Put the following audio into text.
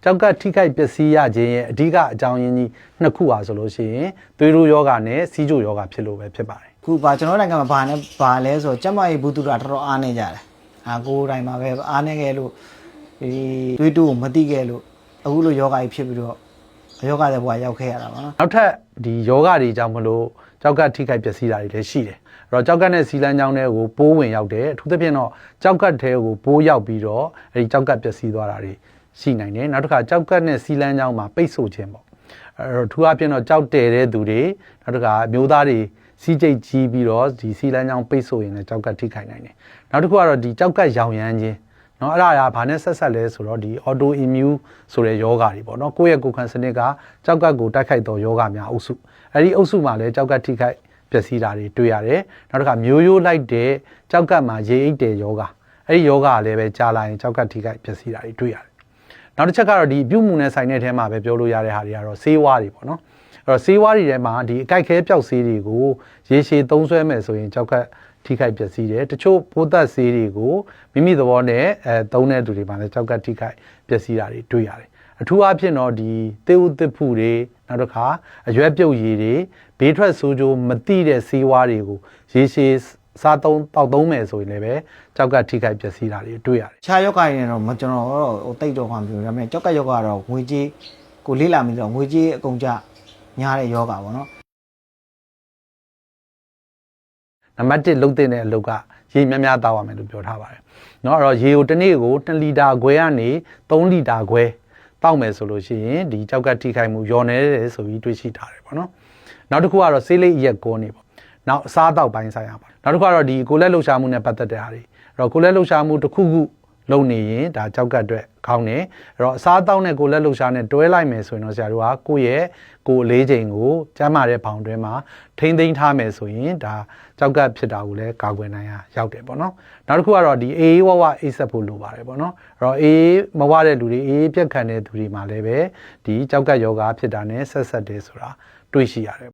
ကြောက်ကထိခိုက်ပျက်စီးရခြင်းရဲ့အဓိကအကြောင်းရင်းကြီးနှစ်ခုပါဆိုလို့ရှိရင်သွေးတိုးယောဂနဲ့စီးကျိုယောဂဖြစ်လို့ပဲဖြစ်ပါတယ်ခုပါကျွန်တော်နိုင်ငံမှာဘာလဲဆိုတော့ကျမကြီးဘူးတူတာတော်တော်အားနေကြတယ်ကိုယ်တိုင်မှာပဲအားနေခဲ့လို့ဒီသွေးတိုးကိုမတိခဲ့လို့အခုလိုယောဂကြီးဖြစ်ပြီးတော့ယောဂတဲ့ဘဝရောက်ခဲ့ရတာပါနော်နောက်ထပ်ဒီယောဂတွေကြောင့်မလို့ကြောက်ကထိခိုက်ပျက်စီးတာတွေလည်းရှိတယ်အဲ့တော့ကြောက်ကနဲ့စီလန်းကြောင်းတွေကိုပိုးဝင်ရောက်တယ်အထူးသဖြင့်တော့ကြောက်ကထဲကိုပိုးရောက်ပြီးတော့အဲဒီကြောက်ကပျက်စီးသွားတာတွေရှိနိုင်တယ်နောက်တစ်ခါကြောက်ကနဲ့စီလန်းကြောင်းမှာပိတ်ဆို့ခြင်းပေါ့အဲ့တော့ထူးအပြင်တော့ကြောက်တယ်တဲ့သူတွေနောက်တစ်ခါမျိုးသားတွေစီးကျိတ်ကြီးပြီးတော့ဒီစီလန်းကြောင်းပိတ်ဆို့ရင်လည်းကြောက်ကထိခိုက်နိုင်တယ်နောက်တစ်ခုကတော့ဒီကြောက်ကရောင်ရမ်းခြင်းနော်အဲ့ဒါကဘာနဲ့ဆက်လဲဆိုတော့ဒီ auto immune ဆိုတဲ့ယောဂတွေပေါ့နော်ကိုယ့်ရဲ့ကိုယ်ခံစနစ်ကကြောက်ကကိုတိုက်ခိုက်သောယောဂများအုပ်စုအဲ့ဒီအုပ်စုမှာလည်းကြောက်ကထိခိုက်ပျက်စီးတာတွေတွေ့ရတယ်နောက်တစ်ခါမျိုးရိုးလိုက်တဲ့ကြောက်ကမှာရေအိတ်တဲ့ယောဂအဲ့ဒီယောဂကလည်းပဲကြာလာရင်ကြောက်ကထိခိုက်ပျက်စီးတာတွေတွေ့ရတယ်နောက်တစ်ချက်ကတော့ဒီပြုမှုနဲ့ဆိုင်တဲ့ထဲမှာပဲပြောလို့ရတဲ့ဟာတွေကတော့ဆေးဝါးတွေပေါ့နော်အဲ့တော့ဆေးဝါးတွေထဲမှာဒီအကြိုက်ခဲပျောက်ဆေးတွေကိုရေရှည်သုံးစွဲမယ်ဆိုရင်ကြောက်ကထိခိုက်ပျက်စီးတယ်တချို့ပိုးသက်ဆေးတွေကိုမိမိသဘောနဲ့သုံးတဲ့သူတွေမှာလည်းကြောက်ကထိခိုက်ပျက်စီးတာတွေတွေ့ရတယ်အထူးအားဖြင့်တော့ဒီသေဥသစ်ဖူတွေနောက်တစ်ခါအရွက်ပြုတ်ရည်တွေဘေးထွက်ဆိုးကျိုးမတိတဲ့ဆေးဝါးတွေကိုရေရှည်စားသုံးတောက်သုံးမယ်ဆိုရင်လည်းပဲကြောက်ကထိခိုက်ပျက်စီးတာတွေတွေ့ရတယ်ခြားယောဂရင်တော့ကျွန်တော်တော့တိတ်တော့မှပြောရမယ်ကြောက်ကယောဂကတော့ငွေကြေးကိုလေးလာပြီးတော့ငွေကြေးအကုန်ကြညားတဲ့ယောဂပါပေါ့နော်နံပါတ်1လုံးတင်တဲ့အလုပ်ကရေများများတောက်ရမယ်လို့ပြောထားပါတယ်เนาะအဲ့တော့ရေကိုတစ်နေ့ကို2လီတာခွဲကနေ3လီတာခွဲတောက်မယ်ဆိုလို့ရှိရင်ဒီကြောက်ကထိခိုက်မှုလျော့နေတယ်ဆိုပြီးတွေ့ရှိထားတယ်ပေါ့နော်နောက်တစ်ခုကတော့ဆေးလိပ်ရက်ကောနေပေါ့နောက်အစားအသောက်ပိုင်းဆိုင်ရာပါနောက်တစ်ခုကတော့ဒီကိုလက်လှုပ်ရှားမှုနဲ့ပတ်သက်တဲ့ဟာတွေအဲ့တော့ကိုလက်လှုပ်ရှားမှုတစ်ခုခုလုပ်နေရင်ဒါကြောက်ကအတွက်ခေါင်းနေအဲ့တော့အစားအသောက်နဲ့ကိုလက်လှုပ်ရှားနဲ့တွဲလိုက်မယ်ဆိုရင်တော့ဆရာတို့ကကိုယ့်ရဲ့ကိုယ်လေးချိန်ကိုကျန်းမာတဲ့ဖောင်တွင်းမှာထိမ့်သိမ်းထားမယ်ဆိုရင်ဒါကြောက်ကဖြစ်တာကိုလည်းကာကွယ်နိုင်ရရောက်တယ်ပေါ့နော်နောက်တစ်ခုကတော့ဒီအေးဝဝအိတ်ဆက်ဖို့လိုပါတယ်ပေါ့နော်အဲ့တော့အေးမဝတဲ့လူတွေအေးပြက်ခံတဲ့သူတွေမှာလည်းပဲဒီကြောက်ကယောဂဖြစ်တာနဲ့ဆက်တယ်ဆိုတာတွေ့ရှိရတယ်